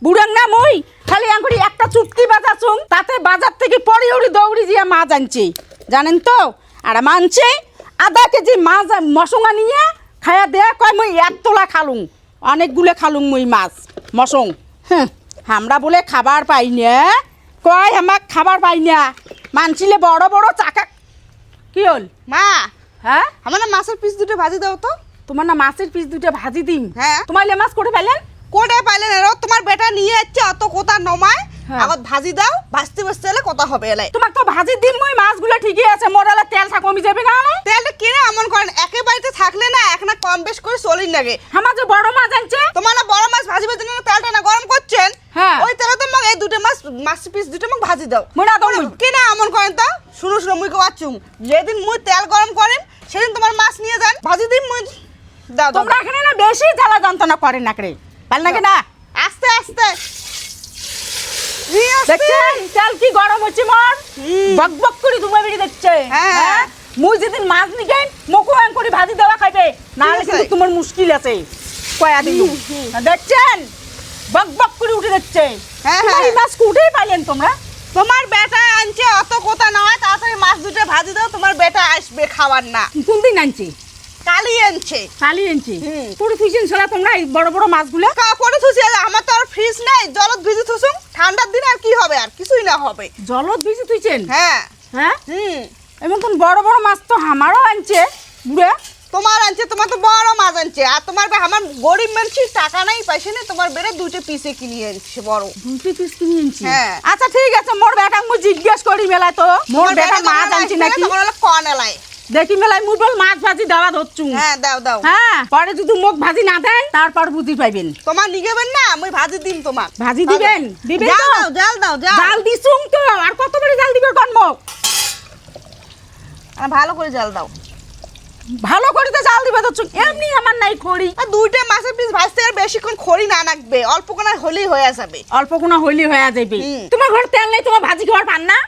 বুড়াং না মই খালি আঙ্গুরি একটা চুটকি বাজাছুং তাতে বাজার থেকে পরে উড়ি দৌড়ি দিয়া মাছ আনছে জানেন তো আর মানছে আধা কেজি মাছ মশঙ্গা নিয়ে খায়া দেয়া কয় মই এক তোলা খালুং অনেকগুলো খালুং মই মাছ মশং আমরা বলে খাবার পাই না কয় আমাক খাবার পাই না মানছিলে বড় বড় চাকা কি হল মা হ্যাঁ আমার না মাছের পিস দুটো ভাজি দাও তো। তোমার না মাছের পিস দুটো ভাজি দিম হ্যাঁ তোমার লে মাছ করে পাইলেন কোটায় পাইলেন আর তোমার বেটা নিয়ে যাচ্ছে অত কোথা নমায় হ্যাঁ। আগত ভাজি দাও ভাজতে ভাজতে এলে কথা হবে এলাই তোমার তো ভাজি দিম মই মাছগুলো ঠিকই আছে মোরালে তেলটা কমি যাবে না তেলটা কিনে এমন করেন একেবারেতে থাকলে না এক না কম বেশ করে চলিন লাগে আমার যে বড় মাছ আনছে তোমার না বড় মাছ ভাজি ভাজি তেলটা না গরম করছেন হ্যাঁ। ওই তেলে তো এই দুটো মাছ পিস দুটো মাছ ভাজি দাও মুড়া দাও মুই। কিনা এমন করেন তো শুনো শুনো মুই কোয়াচ্ছুম যেদিন মুই তেল গরম করেন সেদিন তোমার মাছ নিয়ে যান ভাজি দিন মুই দাও দাও তোমরা এখানে না বেশি জ্বালা যন্ত্রণা করেন না করে পাল নাকি না আস্তে আস্তে দেখছেন তেল কি গরম হচ্ছে মোর বক বক করে ধুমা বেরিয়ে দেখছে হ্যাঁ। হ্যাঁ মুই যেদিন মাছ নিকেন মকু আং করে ভাজি দেওয়া খাইবে নাহলে কিন্তু তোমার মুশকিল আছে কয়া দিন দেখছেন বক বক করে উঠে দেখছে হ্যাঁ, তোমার হ্যাঁ। এই মাছ কুটেই পাইলেন তোমরা তোমার বেটা আনছে অত কথা নয় তাড়াতাড়ি মাছ দুটো ভাজি দাও তোমার বেটা আসবে খাবার না কোন দিন আনছি কালি আনছে কালি আনছি হুম। পুরো ফিশিং ছড়া তোমরা এই বড় বড় মাছগুলো করে থুসি আমার তো আর ফ্রিজ নেই জলত ভিজে থুসুম ঠান্ডার দিনে আর কি হবে আর কিছুই না হবে জলত ভিজে তুইছেন হ্যাঁ হ্যাঁ হুম এমন কোন বড় বড় মাছ তো আমারও আনছে বুড়ে তোমার আনছে তোমার তো বড় মাছ আনছে আর তোমার আমার গরিব মানুষের টাকা নাই পয়সা নেই তোমার বেড়ে দুটো পিসে কিনে আনছে বড় দুটো পিস কিনে আনছি হ্যাঁ। আচ্ছা ঠিক আছে মোর বেটা মু জিজ্ঞেস করি মেলায় তো মোর তোমার বেটা মাছ তোমার আনছি আসবে, নাকি তোমার হলো কন এলাই দেখি মেলায় মুই বল মাছ ভাজি দেওয়া ধরছু হ্যাঁ দাও দাও হ্যাঁ পরে যদি মুখ ভাজি না দেন তারপর বুঝি পাইবেন তোমার নিগেবেন না আমি ভাজি দিম তোমার ভাজি দিবেন দিবেন জাল তো দাও জাল দাও জাল জাল দিছুং তো আর কত বড় জাল দিবে কোন মুখ ভালো করে জাল দাও ভালো করে তো জাল দিবে ধরছু এমনি আমার নাই খড়ি আর দুইটা মাছের পিস ভাজতে আর বেশিক্ষণ খড়ি না লাগবে অল্প কোন হলেই হয়ে যাবে অল্প কোনো হইলি হয়ে যাবে হুম। তোমার ঘরে তেল নেই তোমার ভাজি খাওয়ার পান না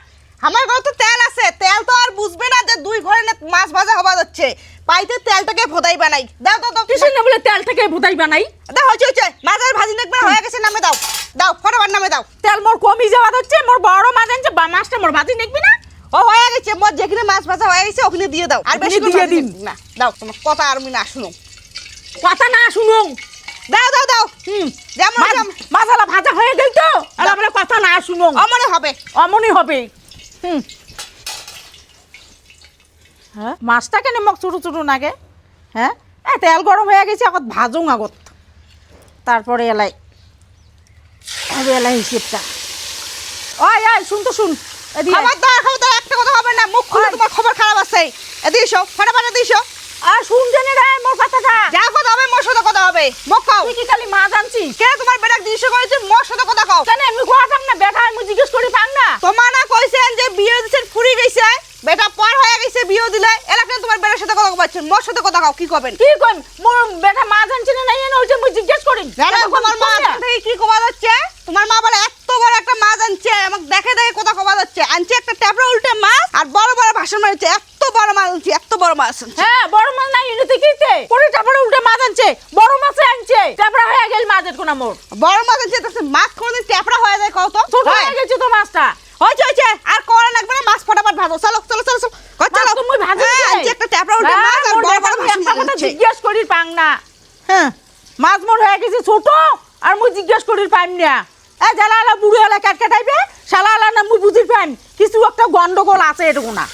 আমার ঘরে তো তেল আছে তেল তো আর বুঝবে না যে দুই ঘরে না মাছ ভাজা হবা যাচ্ছে পাইতে তেলটাকে ভোদাই বানাই দাও দাও দাও কিছু না বলে তেল থেকে ভুতাই বানাই দাও হচ্ছে মাছের ভাজি নাকবে হয়ে গেছে নামে দাও দাও ফটাফট নামে দাও তেল মোর কমি যাওয়া হচ্ছে মোর বড় মাছ আনছে বা মাছটা মোর ভাজি নেকবি না ও হয়ে গেছে মোর যেখানে মাছ ভাজা হয়ে গেছে ওখানে দিয়ে দাও আর ওখানে বেশি দিয়ে দিন। না দাও তোমার কথা আর আমি না শুনো কথা না শুনুন দাও দাও দাও যেমন মাছালা ভাজা হয়ে গেল তো আর বলে কথা না শুনুন অমনে হবে অমনই হবে হ্যাঁ মাছটা কেন মোক ছোটো ছোটো নাগে হ্যাঁ তেল গরম হয়ে গেছে আগত ভাজুং আগত তারপরে এলাই হবে এলাই হিসেবটা ওই শুন তো শুন এদিকে আয়। খবরদার একটা কথা হবে না মুখ খুলে ওই। তোমার খবর খারাপ আছে এদিকে এসো ফটাফট এদিকে এসো আর শুন জেনে রে মোর কথাটা যা কথা হবে মোর সাথে কথা হবে মুখ খাও তুই কি খালি মাছ আনছিস কে তোমার বেটাক দৃশ্য করেছে মোর সাথে কথা কও কেন এমনি কোয়াটাম না বেটা আমি জিজ্ঞেস করি পাং না তোমার না কইছেন যে বিয়ে দিছেন ফুরি গেছে বেটা পর হয়ে গেছে বিয়ে দিলে এলাকায় তোমার বেটার সাথে কথা কবাচ্ছেন মোর সাথে কথা কও কি করবেন কি কইম মোর বেটা মাছ আনছে না নাই এনে ওইটা মুই জিজ্ঞেস করি জানো তোমার মা থেকে কি কবা যাচ্ছে তোমার মা বলে এত বড় একটা মাছ আনছে আমাকে দেখে দেখে কথা কবা যাচ্ছে আনছে একটা ট্যাপড়া উল্টে মাছ আর বড় বড় ভাষণ মারছে এত বড় মাছ আনছে এত বড় মাছ আনছে হ্যাঁ বড় মাছ নাই এনে তো কিতে পরে তারপরে উল্টা মাছ আনছে বড় মাছ আনছে তারপরে হয়ে গেল মাছের কোনা মোর বড় মাছ আনছে তাতে মাছ কোনদিন ট্যাপড়া হয়ে যায় কও তো ছোট হয়ে গেছে তো মাছটা হয়েছে আর করা লাগবে না মাছ ফটাফট ভাজো চলো চলো চলো চলো মাছ তো মুই ভাজি হ্যাঁ, আনছে একটা ট্যাপড়া উল্টে মাছ আর বড় বড় ভাষণ একটা কথা মারছে জিজ্ঞেস করি পাং না হ্যাঁ মাছ মোর হয়ে গেছে ছোট আর মুই জিজ্ঞেস করি পাইম না এ জালালা বুড়ো এলা কাট কাটাইবে শালা না মুই বুঝি পাইম কিছু একটা গন্ডগোল আছে এটুকু না